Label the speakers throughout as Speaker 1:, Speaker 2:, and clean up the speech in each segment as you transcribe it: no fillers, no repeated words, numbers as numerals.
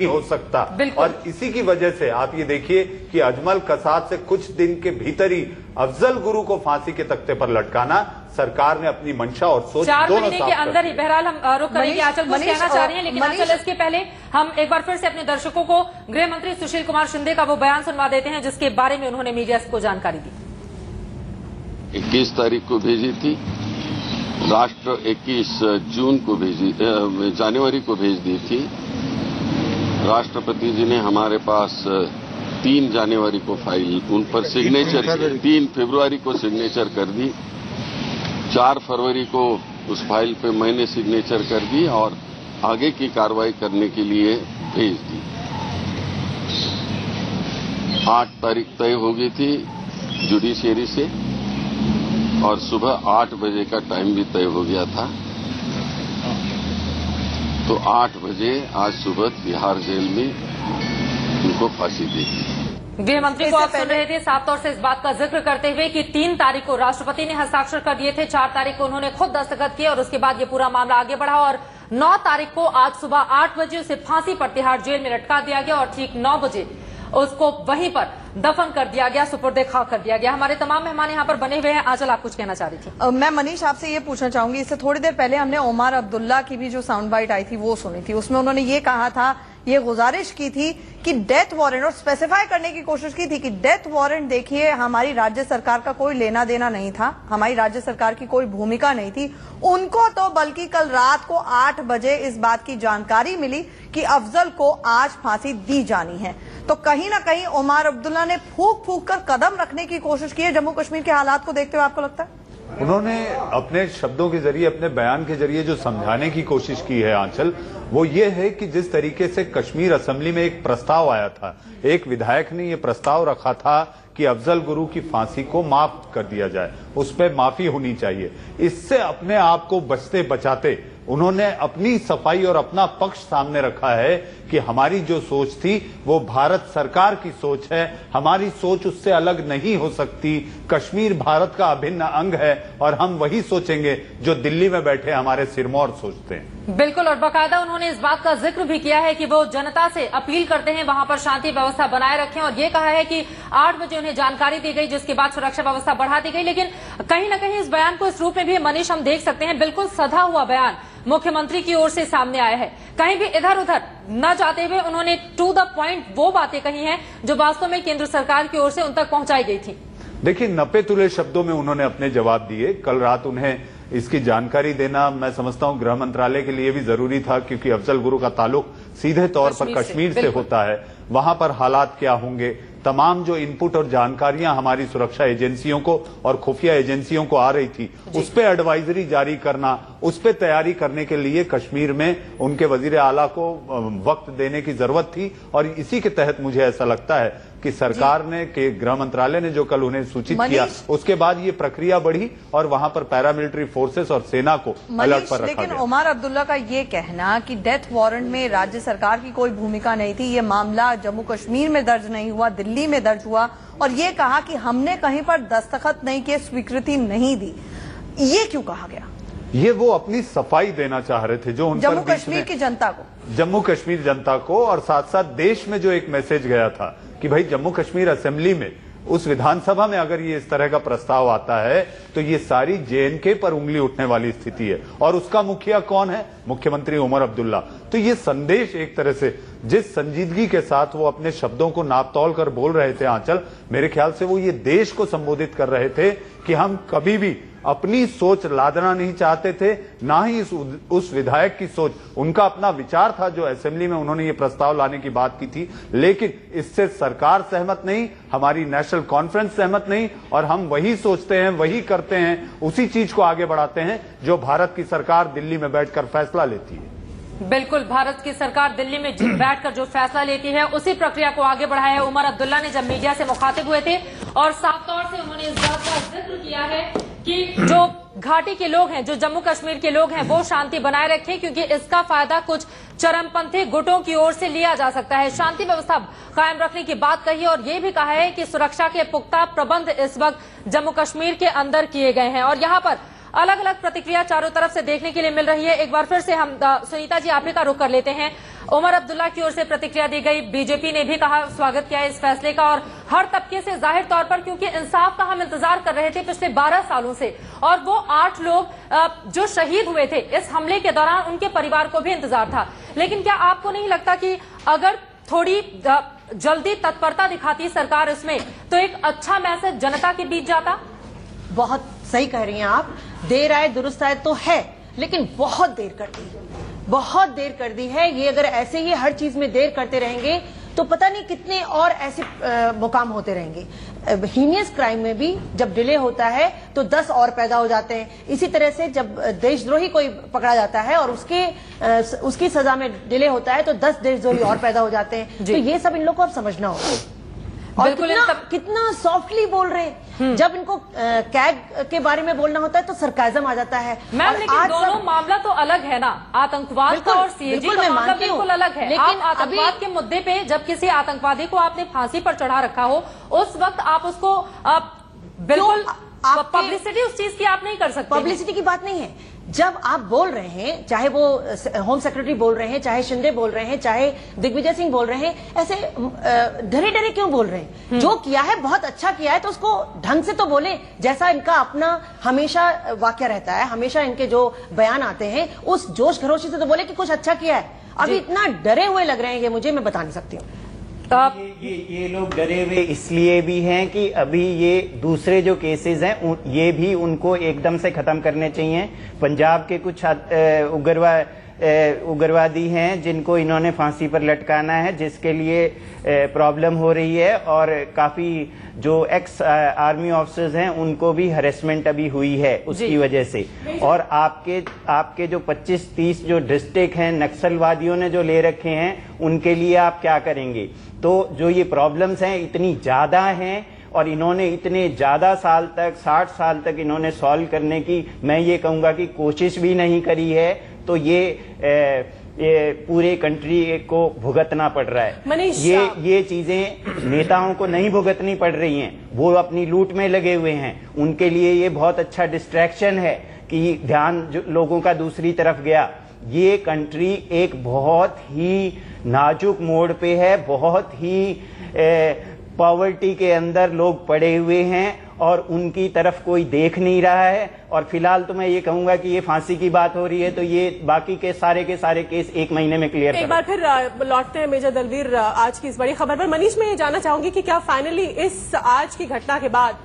Speaker 1: हो सकता। और इसी की वजह से आप ये देखिए कि अजमल कसाब से कुछ दिन के भीतर ही अफजल गुरु को फांसी के तख्ते पर लटकाना सरकार ने अपनी मंशा और सोच
Speaker 2: 4
Speaker 1: दोनों
Speaker 2: महीने के अंदर ही। बहरहाल हम रुक करेंगे, आंचल कुछ कहना चाह रही हैं, लेकिन आंचल इसके पहले हम एक बार फिर से अपने दर्शकों को गृह मंत्री सुशील कुमार शिंदे का वो बयान सुनवा देते हैं जिसके बारे में उन्होंने मीडिया को जानकारी दी।
Speaker 3: 21 तारीख को भेजी थी, राष्ट्र 21 जून को जनवरी को भेज दी थी। राष्ट्रपति जी ने हमारे पास 3 जनवरी को फाइल उन पर सिग्नेचर 3 फरवरी को सिग्नेचर कर दी, 4 फरवरी को उस फाइल पे मैंने सिग्नेचर कर दी और आगे की कार्रवाई करने के लिए भेज दी। 8 तारीख तय हो गई थी जुडिशियरी से और सुबह 8 बजे का टाइम भी तय हो गया था। तो 8 बजे आज सुबह तिहाड़ जेल में उनको फांसी दी थी।
Speaker 2: गृह मंत्री को आप सुन रहे थे साफ तौर से इस बात का जिक्र करते हुए कि 3 तारीख को राष्ट्रपति ने हस्ताक्षर कर दिए थे, 4 तारीख को उन्होंने खुद दस्तखत किए और उसके बाद ये पूरा मामला आगे बढ़ा और 9 तारीख को आज सुबह 8 बजे उसे फांसी पर तिहाड़ जेल में लटका दिया गया और ठीक 9 बजे उसको वहीं पर दफन कर दिया गया, सुपुर्दे खाक कर दिया गया। हमारे तमाम मेहमान यहाँ पर बने हुए हैं। आंचल, आप कुछ कहना चाह रही थी?
Speaker 4: मैं मनीष आपसे ये पूछना चाहूंगी, इससे थोड़ी देर पहले हमने उमर अब्दुल्ला की भी जो साउंड बाइट आई थी वो सुनी थी। उसमें उन्होंने ये कहा था, ये गुजारिश की थी कि डेथ वारंट, और स्पेसिफाई करने की कोशिश की थी कि डेथ वारंट देखिए हमारी राज्य सरकार का कोई लेना देना नहीं था, हमारी राज्य सरकार की कोई भूमिका नहीं थी। उनको तो बल्कि कल रात को 8 बजे इस बात की जानकारी मिली कि अफजल को आज फांसी दी जानी है। तो कहीं ना कहीं उमर अब्दुल्ला ने फूक फूक कर कदम रखने की कोशिश की है जम्मू कश्मीर के हालात को देखते हुए, आपको लगता है?
Speaker 1: उन्होंने अपने शब्दों के जरिए, अपने बयान के जरिए जो समझाने की कोशिश की है आंचल, वो ये है कि जिस तरीके से कश्मीर असेंबली में एक प्रस्ताव आया था, एक विधायक ने ये प्रस्ताव रखा था कि अफजल गुरु की फांसी को माफ कर दिया जाए, उस पर माफी होनी चाहिए। इससे अपने आप को बचते बचाते उन्होंने अपनी सफाई और अपना पक्ष सामने रखा है कि हमारी जो सोच थी वो भारत सरकार की सोच है, हमारी सोच उससे अलग नहीं हो सकती। कश्मीर भारत का अभिन्न अंग है और हम वही सोचेंगे जो दिल्ली में बैठे हमारे सिरमौर सोचते हैं।
Speaker 2: बिल्कुल, और बाकायदा उन्होंने इस बात का जिक्र भी किया है कि वो जनता से अपील करते हैं वहां पर शांति व्यवस्था बनाए रखें और ये कहा है कि 8 बजे उन्हें जानकारी दी गई जिसके बाद सुरक्षा व्यवस्था बढ़ा दी गई। लेकिन कहीं ना कहीं इस बयान को इस रूप में भी मनीष हम देख सकते हैं, बिल्कुल सधा हुआ बयान मुख्यमंत्री की ओर से सामने आया है। कहीं भी इधर उधर न जाते हुए उन्होंने टू द पॉइंट वो बातें कही हैं जो वास्तव में केंद्र सरकार की ओर से उन तक पहुंचाई गई थी।
Speaker 1: देखिए, नपे तुले शब्दों में उन्होंने अपने जवाब दिए। कल रात उन्हें इसकी जानकारी देना मैं समझता हूं गृह मंत्रालय के लिए भी जरूरी था, क्योंकि अफजल गुरु का ताल्लुक सीधे तौर पर कश्मीर से होता है। वहां पर हालात क्या होंगे, तमाम जो इनपुट और जानकारियां हमारी सुरक्षा एजेंसियों को और खुफिया एजेंसियों को आ रही थी, उस पे एडवाइजरी जारी करना, उस पे तैयारी करने के लिए कश्मीर में उनके वजीर आला को वक्त देने की जरूरत थी। और इसी के तहत मुझे ऐसा लगता है कि सरकार ने, कि गृह मंत्रालय ने जो कल उन्हें सूचित किया, उसके बाद ये प्रक्रिया बढ़ी और वहां पर पैरामिलिट्री फोर्सेस और सेना को अलर्ट पर रखा गया।
Speaker 4: लेकिन उमर अब्दुल्ला का ये कहना कि डेथ वारंट में राज्य सरकार की कोई भूमिका नहीं थी, ये मामला जम्मू कश्मीर में दर्ज नहीं हुआ, दिल्ली में दर्ज हुआ, और ये कहा कि हमने कहीं पर दस्तखत नहीं किए, स्वीकृति नहीं दी, ये क्यों कहा गया?
Speaker 1: ये वो अपनी सफाई देना चाह रहे थे जो उन
Speaker 4: जम्मू कश्मीर की जनता को,
Speaker 1: जम्मू कश्मीर जनता को, और साथ साथ देश में जो एक मैसेज गया था कि भाई जम्मू कश्मीर असेंबली में, उस विधानसभा में अगर ये इस तरह का प्रस्ताव आता है तो ये सारी जेएनके पर उंगली उठने वाली स्थिति है। और उसका मुखिया कौन है? मुख्यमंत्री उमर अब्दुल्ला। तो ये संदेश एक तरह से जिस संजीदगी के साथ वो अपने शब्दों को नाप तौल कर बोल रहे थे आंचल, मेरे ख्याल से वो ये देश को संबोधित कर रहे थे कि हम कभी भी अपनी सोच लादना नहीं चाहते थे, ना ही उस विधायक की सोच। उनका अपना विचार था जो असेंबली में उन्होंने ये प्रस्ताव लाने की बात की थी, लेकिन इससे सरकार सहमत नहीं, हमारी नेशनल कॉन्फ्रेंस सहमत नहीं, और हम वही सोचते हैं, वही करते हैं, उसी चीज को आगे बढ़ाते हैं जो भारत की सरकार दिल्ली में बैठकर फैसला लेती है।
Speaker 2: बिल्कुल, भारत की सरकार दिल्ली में बैठकर जो फैसला लेती है उसी प्रक्रिया को आगे बढ़ाया है। उमर अब्दुल्ला ने जब मीडिया से मुखातिब हुए थे और साफ तौर से उन्होंने इस बात का जिक्र किया है कि जो घाटी के लोग हैं, जो जम्मू कश्मीर के लोग हैं, वो शांति बनाए रखें, क्योंकि इसका फायदा कुछ चरमपंथी गुटों की ओर से लिया जा सकता है। शांति व्यवस्था कायम रखने की बात कही और ये भी कहा है कि सुरक्षा के पुख्ता प्रबंध इस वक्त जम्मू कश्मीर के अंदर किए गए हैं और यहाँ पर अलग अलग प्रतिक्रिया चारों तरफ से देखने के लिए मिल रही है। एक बार फिर से हम सुनीता जी आप ही का रुख कर लेते हैं। उमर अब्दुल्ला की ओर से प्रतिक्रिया दी गई, बीजेपी ने भी कहा स्वागत किया इस फैसले का, और हर तबके से जाहिर तौर पर, क्योंकि इंसाफ का हम इंतजार कर रहे थे पिछले 12 सालों से, और वो 8 लोग जो शहीद हुए थे इस हमले के दौरान उनके परिवार को भी इंतजार था। लेकिन क्या आपको नहीं लगता कि अगर थोड़ी जल्दी तत्परता दिखाती सरकार इसमें, तो एक अच्छा मैसेज जनता के बीच जाता?
Speaker 5: बहुत सही कह रही हैं आप, देर आए दुरुस्त आए तो है, लेकिन बहुत देर कर दी, बहुत देर कर दी है। ये अगर ऐसे ही हर चीज में देर करते रहेंगे तो पता नहीं कितने और ऐसे मुकाम होते रहेंगे। हीनियस क्राइम में भी जब डिले होता है तो 10 और पैदा हो जाते हैं। इसी तरह से जब देशद्रोही कोई पकड़ा जाता है और उसकी सजा में डिले होता है तो 10 देशद्रोही और पैदा हो जाते हैं। तो ये सब इन लोगों को अब समझना होगा। और कितना सॉफ्टली बोल रहे हैं। जब इनको कैग के बारे में बोलना होता है तो सरकाज़म आ जाता है।
Speaker 2: मैम लेकिन दोनों मामला तो अलग है ना, आतंकवाद का और सीएजी का मामला बिल्कुल अलग है। लेकिन आप आतंकवाद के मुद्दे पे जब किसी आतंकवादी को आपने फांसी पर चढ़ा रखा हो, उस वक्त आप उसको बिल्कुल पब्लिसिटी उस चीज की आप नहीं कर सकते।
Speaker 5: पब्लिसिटी की बात नहीं है। जब आप बोल रहे हैं, चाहे वो होम सेक्रेटरी बोल रहे हैं, चाहे शिंदे बोल रहे हैं, चाहे दिग्विजय सिंह बोल रहे हैं, ऐसे डरे डरे क्यों बोल रहे हैं? जो किया है बहुत अच्छा किया है तो उसको ढंग से तो बोले, जैसा इनका अपना हमेशा वाक्य रहता है, हमेशा इनके जो बयान आते हैं उस जोश खरोशी से तो बोले कि कुछ अच्छा किया है। अभी इतना डरे हुए लग रहे हैं मुझे, मैं बता नहीं सकती हूँ।
Speaker 6: ये लोग डरे हुए इसलिए भी हैं कि अभी ये दूसरे जो केसेस हैं ये भी उनको एकदम से खत्म करने चाहिए। पंजाब के कुछ उग्रवादी हैं जिनको इन्होंने फांसी पर लटकाना है, जिसके लिए प्रॉब्लम हो रही है, और काफी जो एक्स आर्मी ऑफिसर्स हैं उनको भी हरेसमेंट अभी हुई है उसकी वजह से। और आपके जो 25-30 जो डिस्ट्रिक्ट हैं नक्सलवादियों ने जो ले रखे हैं, उनके लिए आप क्या करेंगे? तो जो ये प्रॉब्लम्स हैं इतनी ज्यादा हैं और इन्होंने इतने ज्यादा साल तक 60 साल तक इन्होंने सॉल्व करने की, मैं ये कहूंगा कि कोशिश भी नहीं करी है, तो ये पूरे कंट्री को भुगतना पड़ रहा है। ये चीजें नेताओं को नहीं भुगतनी पड़ रही हैं, वो अपनी लूट में लगे हुए हैं। उनके लिए ये बहुत अच्छा डिस्ट्रैक्शन है कि ध्यान लोगों का दूसरी तरफ गया। ये कंट्री एक बहुत ही नाजुक मोड़ पे है, बहुत ही पॉवर्टी के अंदर लोग पड़े हुए हैं और उनकी तरफ कोई देख नहीं रहा है। और फिलहाल तो मैं ये कहूंगा कि ये फांसी की बात हो रही है तो ये बाकी के सारे केस 1 महीने में क्लियर
Speaker 7: एक बार फिर लौटते हैं मेजर दलवीर आज की इस बड़ी खबर पर। मनीष, मैं ये जानना चाहूंगी कि क्या फाइनली इस आज की घटना के बाद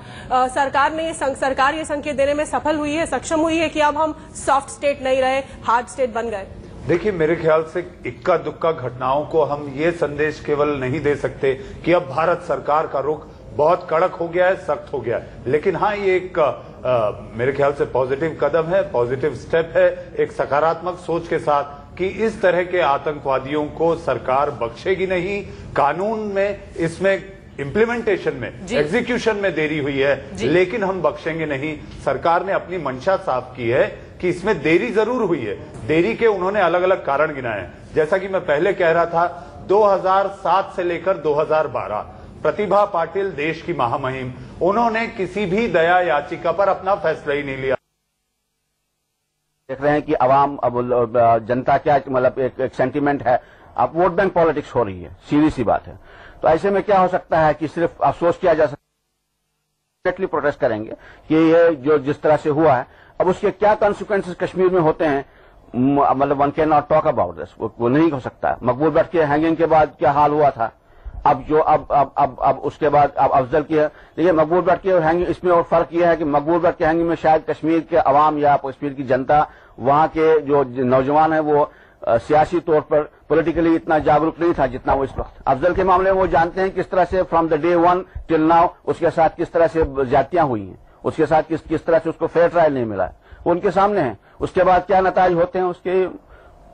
Speaker 7: सरकार ये संकेत देने में सफल हुई है, सक्षम हुई है कि अब हम सॉफ्ट स्टेट नहीं रहे, हार्ड स्टेट बन गए?
Speaker 1: देखिए, मेरे ख्याल से इक्का दुक्का घटनाओं को हम ये संदेश केवल नहीं दे सकते कि अब भारत सरकार का रुख बहुत कड़क हो गया है, सख्त हो गया है। लेकिन हाँ, ये एक मेरे ख्याल से पॉजिटिव कदम है, पॉजिटिव स्टेप है, एक सकारात्मक सोच के साथ कि इस तरह के आतंकवादियों को सरकार बख्शेगी नहीं। कानून में, इसमें इम्प्लीमेंटेशन में, एग्जीक्यूशन में देरी हुई है, लेकिन हम बख्शेंगे नहीं। सरकार ने अपनी मंशा साफ की है कि इसमें देरी जरूर हुई है। देरी के उन्होंने अलग अलग कारण गिनाए हैं। जैसा कि मैं पहले कह रहा था, 2007 से लेकर 2012 प्रतिभा पाटिल देश की महामहिम, उन्होंने किसी भी दया याचिका पर अपना फैसला ही नहीं लिया।
Speaker 8: देख रहे हैं कि अवाम, अब जनता क्या, मतलब एक सेंटीमेंट है, अब वोट बैंक पॉलिटिक्स हो रही है, सीधी सी बात है। तो ऐसे में क्या हो सकता है कि सिर्फ अफसोस किया जा सकता है, प्रोटेस्ट करेंगे कि ये जो जिस तरह से हुआ है, अब उसके क्या कॉन्सिक्वेंसेस कश्मीर में होते हैं, मतलब one can not talk about this, वो नहीं हो सकता। मकबूल भट्ट के हैंगिंग के बाद क्या हाल हुआ था, अब उसके बाद अब अफजल की है। देखिए, मकबूल भट्ट की हैंगिंग, इसमें और फर्क यह है कि मकबूल भट्ट के हैंगिंग में शायद कश्मीर के अवाम या कश्मीर की जनता, वहां के जो नौजवान है, वो सियासी तौर पर पॉलिटिकली इतना जागरूक नहीं था जितना वो इस वक्त। अफजल के मामले में वो जानते हैं किस तरह से from the day 1 till now उसके साथ किस तरह से ज्यादतियां हुई हैं, उसके साथ किस तरह से उसको फेयर ट्रायल नहीं मिला है, वो उनके सामने है। उसके बाद क्या नताज होते हैं उसके,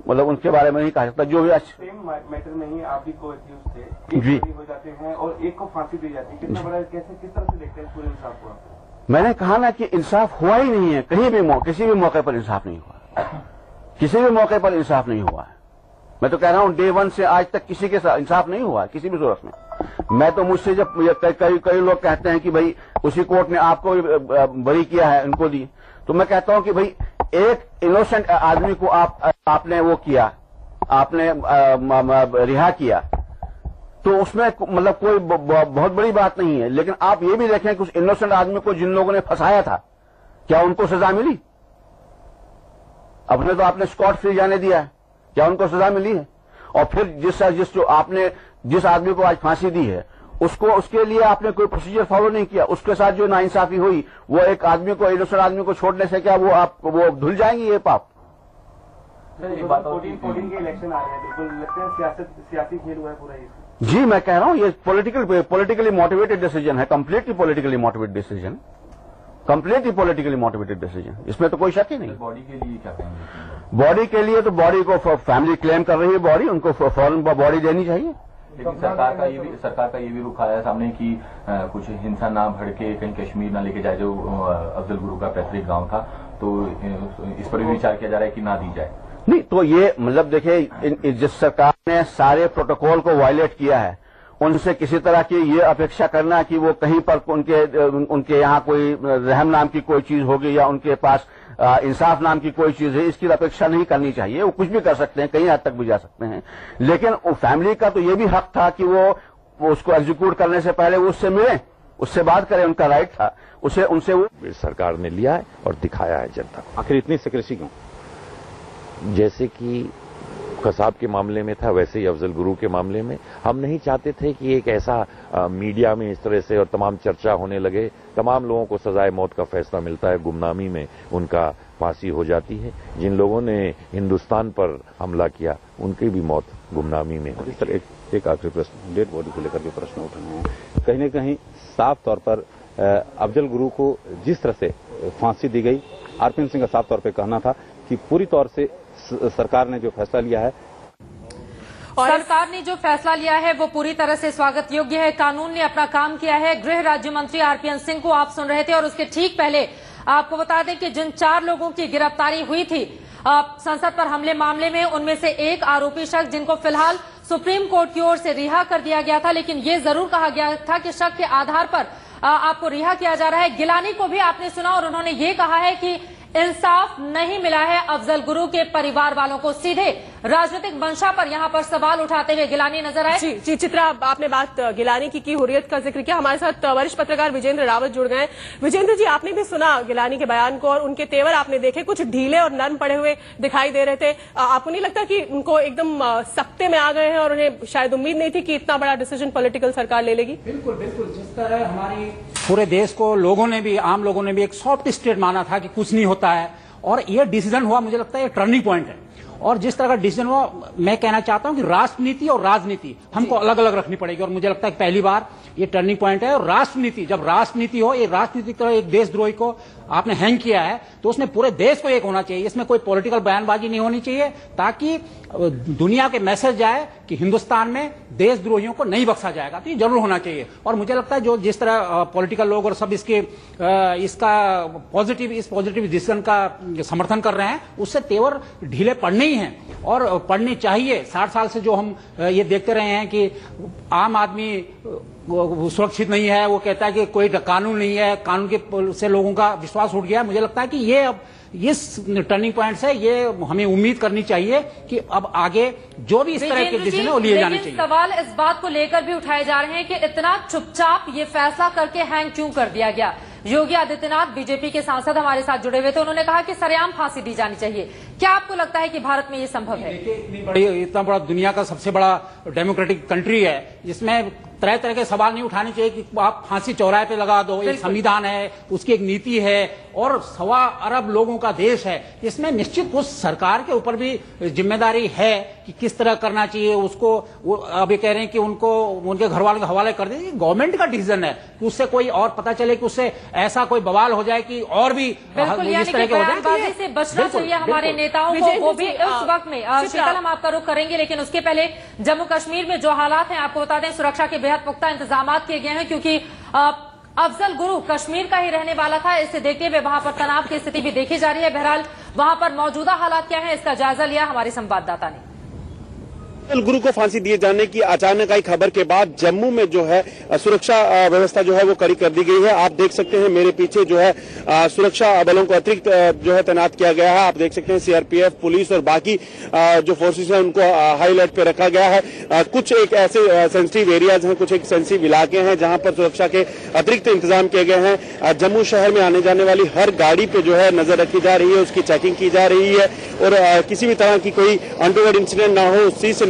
Speaker 8: मतलब उनके बारे में नहीं कहा सकता। जो भी
Speaker 9: सेम मैटर में ही आप भी को एक्यूज थे, जी हो जाते हैं और एक को फांसी दी जाती है, कितना बड़ा, कैसे, किस तरह से देखते हैं पूरे इंसाफ को?
Speaker 8: मैंने कहा ना कि इंसाफ हुआ ही नहीं है, कहीं भी किसी भी मौके पर इंसाफ नहीं हुआ, किसी भी मौके पर इंसाफ नहीं हुआ है। मैं तो कह रहा हूं, डे 1 से आज तक किसी के साथ इंसाफ नहीं हुआ किसी भी सूरत में। मैं तो मुझसे जब कई लोग कहते हैं कि भाई उसी कोर्ट ने आपको बरी किया है, इनको दी, तो मैं कहता हूं कि भाई एक इनोसेंट आदमी को आपने वो किया, आपने रिहा किया, तो उसमें मतलब कोई बहुत बड़ी बात नहीं है। लेकिन आप ये भी देखें कि उस इनोसेंट आदमी को जिन लोगों ने फंसाया था, क्या उनको सजा मिली? अपने तो आपने स्कॉट फ्री जाने दिया है, क्या उनको सजा मिली है? और फिर जिस आदमी को आज फांसी दी है उसके लिए आपने कोई प्रोसीजर फॉलो नहीं किया। उसके साथ जो नाइंसाफी हुई, वो एक आदमी को, इनोसेंट आदमी को छोड़ने से क्या वो धुल जाएंगे ये पाप?
Speaker 9: 14 के इलेक्शन आ रहे हैं, बिल्कुल लगता है सियासी खेल हुआ है पूरा ये।
Speaker 8: जी, मैं कह रहा हूं ये पॉलिटिकली मोटिवेटेड डिसीजन है, completely politically motivated decision, completely politically motivated decision, इसमें तो कोई शक ही नहीं।
Speaker 10: बॉडी के लिए क्या कहेंगे?
Speaker 8: बॉडी के लिए तो बॉडी को फैमिली क्लेम कर रही है, बॉडी उनको फौरन बॉडी देनी चाहिए।
Speaker 10: लेकिन सरकार का ये भी रुख आया सामने कि कुछ हिंसा ना भड़के, कहीं कश्मीर ना लेके जाए, जो अफजल गुरु का पैतृक गांव था, तो इस पर भी विचार किया जा रहा है कि ना दी जाए।
Speaker 8: नहीं तो ये मतलब देखिए, जिस सरकार ने सारे प्रोटोकॉल को वायलेट किया है, उनसे किसी तरह की ये अपेक्षा करना कि वो कहीं पर उनके यहाँ कोई रहम नाम की कोई चीज होगी या उनके पास इंसाफ नाम की कोई चीज है, इसकी अपेक्षा नहीं करनी चाहिए। वो कुछ भी कर सकते हैं, कहीं हद तक भी जा सकते हैं, लेकिन फैमिली का तो ये भी हक था कि वो उसको एग्जीक्यूट करने से पहले वो उससे मिले, उससे बात करें, उनका राइट था, उनसे वो
Speaker 11: सरकार ने लिया है और दिखाया है जनता को।
Speaker 12: आखिर इतनी सिक्रेसी क्यों?
Speaker 11: जैसे कि कसाब के मामले में था, वैसे ही अफजल गुरु के मामले में हम नहीं चाहते थे कि एक ऐसा मीडिया में इस तरह से और तमाम चर्चा होने लगे। तमाम लोगों को सजाए मौत का फैसला मिलता है, गुमनामी में उनका फांसी हो जाती है। जिन लोगों ने हिंदुस्तान पर हमला किया, उनकी भी मौत गुमनामी में होती है।
Speaker 12: सर, एक आखिरी प्रश्न, डेड बॉडी को लेकर के प्रश्न उठ रहे हैं। कहीं न कहीं साफ तौर पर अफजल गुरु को जिस तरह से फांसी दी गई, आरपीएन सिंह का साफ तौर पर कहना था कि पूरी तौर से सरकार ने जो फैसला लिया है,
Speaker 2: और सरकार ने जो फैसला लिया है वो पूरी तरह से स्वागत योग्य है। कानून ने अपना काम किया है। गृह राज्य मंत्री आरपीएन सिंह को आप सुन रहे थे, और उसके ठीक पहले आपको बता दें कि जिन 4 लोगों की गिरफ्तारी हुई थी संसद पर हमले मामले में, उनमें से एक आरोपी शख्स जिनको फिलहाल सुप्रीम कोर्ट की ओर से रिहा कर दिया गया था, लेकिन ये जरूर कहा गया था कि शक के आधार पर आपको रिहा किया जा रहा है। गिलानी को भी आपने सुना, और उन्होंने ये कहा है कि इंसाफ नहीं मिला है अफजल गुरु के परिवार वालों को। सीधे राजनीतिक मंशा पर यहां पर सवाल उठाते हुए गिलानी नजर आए।
Speaker 7: जी चित्रा, आपने बात गिलानी की हुर्रियत का जिक्र किया। हमारे साथ वरिष्ठ पत्रकार विजेंद्र रावत जुड़ गए। विजेंद्र जी, आपने भी सुना गिलानी के बयान को, और उनके तेवर आपने देखे, कुछ ढीले और नर्म पड़े हुए दिखाई दे रहे थे। आपको नहीं लगता कि उनको एकदम सख्ते में आ गए हैं, और उन्हें शायद उम्मीद नहीं थी कि इतना बड़ा डिसीजन पॉलिटिकल सरकार ले लेगी?
Speaker 13: बिल्कुल बिल्कुल, जिस तरह हमारी पूरे देश को लोगों ने भी, आम लोगों ने भी एक सॉफ्ट स्टेट माना था कि कुछ नहीं होता है, और ये डिसीजन हुआ, मुझे लगता है ये टर्निंग पॉइंट है। और जिस तरह का डिसीजन हुआ, मैं कहना चाहता हूं कि राष्ट्रनीति और राजनीति हमको अलग अलग रखनी पड़ेगी, और मुझे लगता है कि पहली बार ये टर्निंग पॉइंट है। और राष्ट्रनीति, जब राष्ट्रनीति हो, ये राजनीति की तरह एक देशद्रोही को आपने हैंग किया है, तो उसमें पूरे देश को एक होना चाहिए, इसमें कोई पॉलिटिकल बयानबाजी नहीं होनी चाहिए, ताकि दुनिया के मैसेज जाए कि हिंदुस्तान में देशद्रोहियों को नहीं बख्शा जाएगा। तो ये जरूर होना चाहिए। और मुझे लगता है जो जिस तरह पॉलिटिकल लोग और सब इसका इस पॉजिटिव डिसीजन का समर्थन कर रहे हैं, उससे तेवर ढीले पड़ने ही हैं और पड़नी चाहिए। 60 साल से जो हम ये देखते रहे हैं कि आम आदमी सुरक्षित नहीं है, वो कहता है कि कोई कानून नहीं है, कानून के से लोगों का विश्वास उठ गया है। मुझे लगता है कि ये अब इस टर्निंग पॉइंट से ये हमें उम्मीद करनी चाहिए कि अब आगे जो भी इस तरह के डिसीजन है वो लिए जाने चाहिए।
Speaker 2: सवाल इस बात को लेकर भी उठाए जा रहे हैं कि इतना चुपचाप ये फैसला करके हैंग क्यों कर दिया गया। योगी आदित्यनाथ, बीजेपी के सांसद हमारे साथ जुड़े हुए थे, उन्होंने कहा कि सरेआम फांसी दी जानी चाहिए। क्या आपको लगता है कि भारत में ये संभव है?
Speaker 13: इतना बड़ा दुनिया का सबसे बड़ा डेमोक्रेटिक कंट्री है, जिसमें तरह तरह के सवाल नहीं उठाने चाहिए कि आप फांसी चौराहे पे लगा दो। एक संविधान है, उसकी एक नीति है, और 1.25 अरब लोगों का देश है। इसमें निश्चित उस सरकार के ऊपर भी जिम्मेदारी है कि किस तरह करना चाहिए उसको। वो अभी कह रहे हैं कि उनको उनके घर वालों के हवाले कर दें। गवर्नमेंट का डिसीजन है कि उससे कोई और पता चले कि उससे ऐसा कोई बवाल हो जाए कि और भी इस तरह के हो जाए।
Speaker 2: से बचना चाहिए हमारे नेताओं को, वो भी उस वक्त में। शीतल, हम आपका रुख करेंगे, लेकिन उसके पहले जम्मू कश्मीर में जो हालात हैं आपको बता दें। सुरक्षा के बेहद पुख्ता इंतजाम किए गए हैं, क्योंकि अफजल गुरु कश्मीर का ही रहने वाला था। इसे देखते हुए वहां पर तनाव की स्थिति भी देखी जा रही है। बहरहाल वहां पर मौजूदा हालात क्या है, इसका जायजा लिया हमारे संवाददाता ने।
Speaker 14: गुरु को फांसी दिए जाने की अचानक आई खबर के बाद जम्मू में जो है सुरक्षा व्यवस्था जो है वो कड़ी कर दी गई है। आप देख सकते हैं मेरे पीछे जो है सुरक्षा बलों को अतिरिक्त जो है तैनात किया गया है। आप देख सकते हैं सीआरपीएफ, पुलिस और बाकी जो फोर्सेस हैं उनको हाई अलर्ट पे रखा गया है। कुछ एक ऐसे सेंसिटिव एरियाज हैं, कुछ एक सेंसिटिव इलाके हैं जहां पर सुरक्षा के अतिरिक्त इंतजाम किए गए हैं। जम्मू शहर में आने जाने वाली हर गाड़ी पे जो है नजर रखी जा रही है, उसकी चेकिंग की जा रही है और किसी भी तरह की कोई अनटोवर्ड इंसिडेंट ना हो उस चीज से